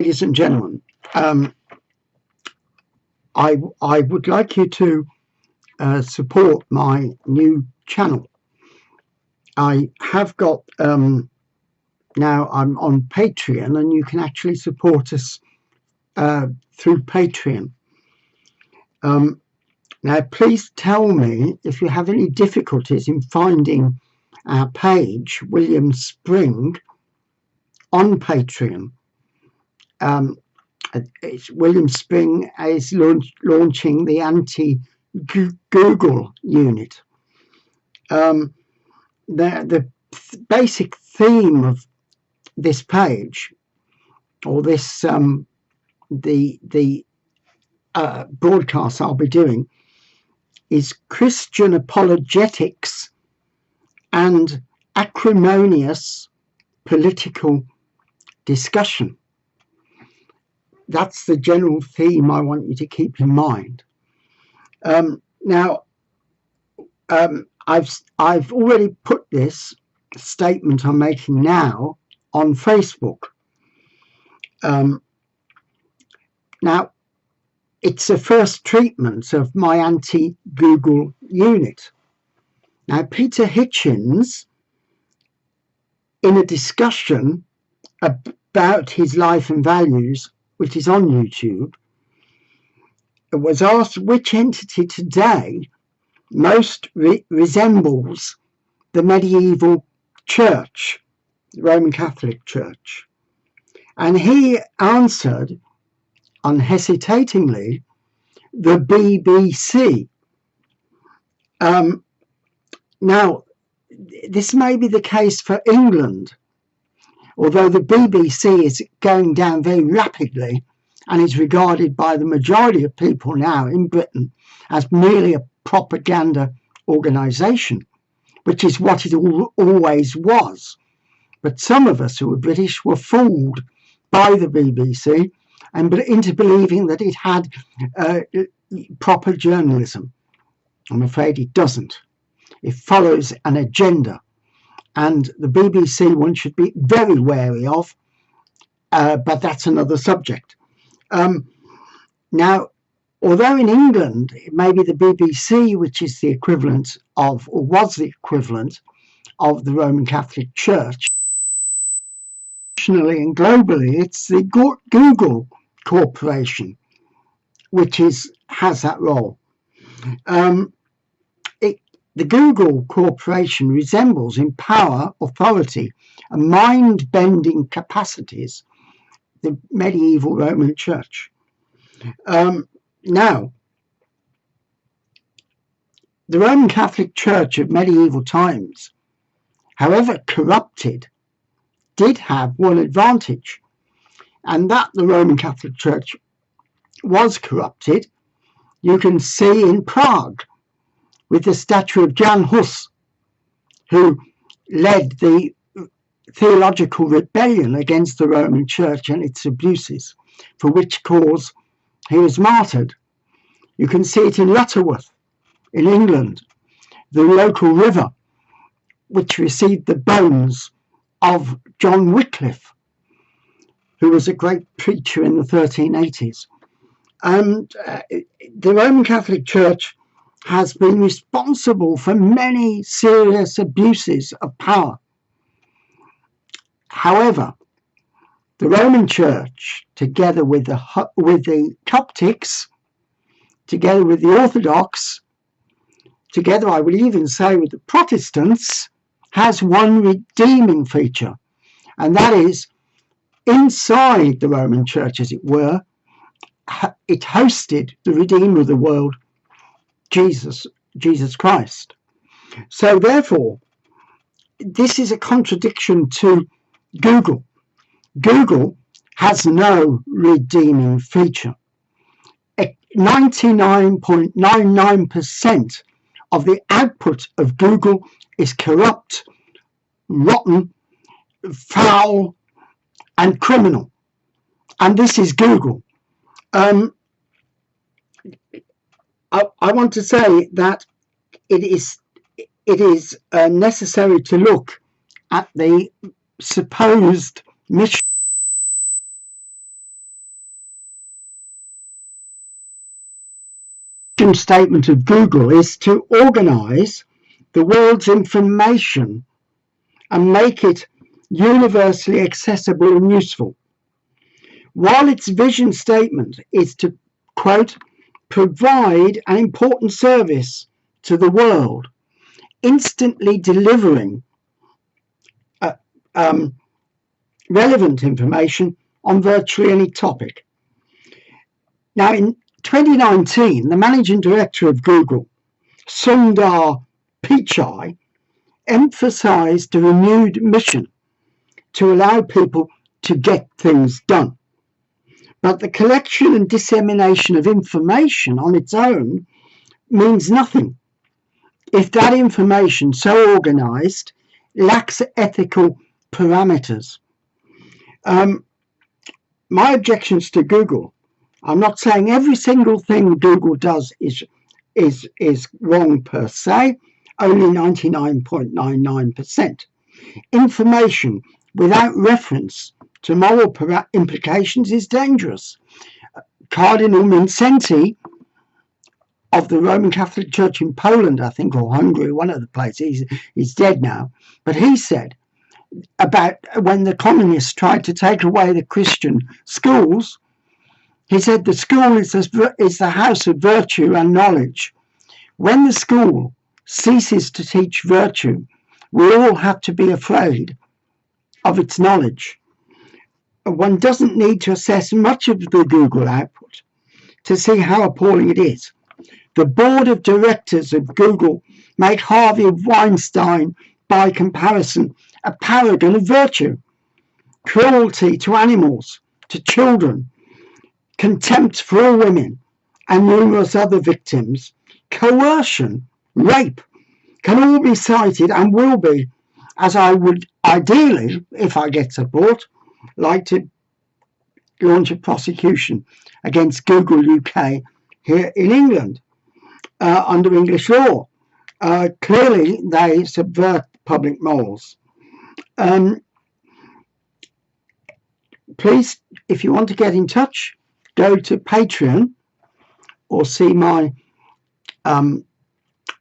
Ladies and gentlemen, I would like you to support my new channel. I have got now I'm on Patreon, and you can actually support us through Patreon. Now, please tell me if you have any difficulties in finding our page, William Spring, on Patreon. William Spring is launching the anti-Google unit. The basic theme of this page, or this the broadcast I'll be doing, is Christian apologetics and acrimonious political discussion. That's the general theme I want you to keep in mind. Now, I've already put this statement I'm making now on Facebook. Now, it's a first treatment of my anti-Google unit. Now, Peter Hitchens, in a discussion about his life and values, which is on YouTube, was asked which entity today most resembles the medieval church, the Roman Catholic Church. And he answered unhesitatingly, the BBC. Now, this may be the case for England, although the BBC is going down very rapidly and is regarded by the majority of people now in Britain as merely a propaganda organisation, which is what it always was. But some of us who were British were fooled by the BBC and into believing that it had proper journalism. I'm afraid it doesn't. It follows an agenda, and the BBC one should be very wary of, but that's another subject. Now, although in England it may be the BBC which is the equivalent of, or was the equivalent of, the Roman Catholic Church, nationally and globally it's the Google Corporation which has that role. The Google Corporation resembles in power, authority, and mind-bending capacities the medieval Roman Church. Now, the Roman Catholic Church of medieval times, however corrupted, did have one advantage, and that the Roman Catholic Church was corrupted. You can see in Prague with the statue of Jan Hus, who led the theological rebellion against the Roman Church and its abuses, for which cause he was martyred. You can see it in Lutterworth in England, the local river which received the bones of John Wycliffe, who was a great preacher in the 1380s. And the Roman Catholic Church has been responsible for many serious abuses of power. However, the Roman Church, together with the Coptics, together with the Orthodox, together I would even say with the Protestants, has one redeeming feature, and that is inside the Roman Church, as it were, it hosted the Redeemer of the world, Jesus Christ. So therefore, this is a contradiction to Google. Google has no redeeming feature. 99.99% of the output of Google is corrupt, rotten, foul, and criminal. And this is Google. I want to say that it is necessary to look at the supposed mission mission statement of Google is to organize the world's information and make it universally accessible and useful. While its vision statement is to, quote, provide an important service to the world, instantly delivering relevant information on virtually any topic. Now, in 2019, the managing director of Google, Sundar Pichai, emphasized a renewed mission to allow people to get things done. But the collection and dissemination of information on its own means nothing if that information, so organized, lacks ethical parameters. My objections to Google, I'm not saying every single thing Google does is wrong per se, only 99.99%. Information without reference to moral implications is dangerous. Cardinal Mindszenty of the Roman Catholic Church in Poland, I think, or Hungary, one of the places, he's dead now, but he said about when the communists tried to take away the Christian schools, he said the school is the house of virtue and knowledge. When the school ceases to teach virtue, we all have to be afraid of its knowledge. One doesn't need to assess much of the Google output to see how appalling it is. The board of directors of Google make Harvey Weinstein, by comparison, a paragon of virtue. Cruelty to animals, to children, contempt for all women and numerous other victims, coercion, rape, can all be cited and will be, as I would ideally, if I get support, like to launch a prosecution against Google UK here in England under English law. Clearly, they subvert public morals. Please, if you want to get in touch, go to Patreon or see my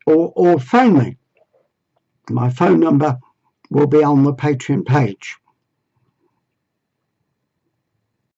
or phone me. My phone number will be on the Patreon page.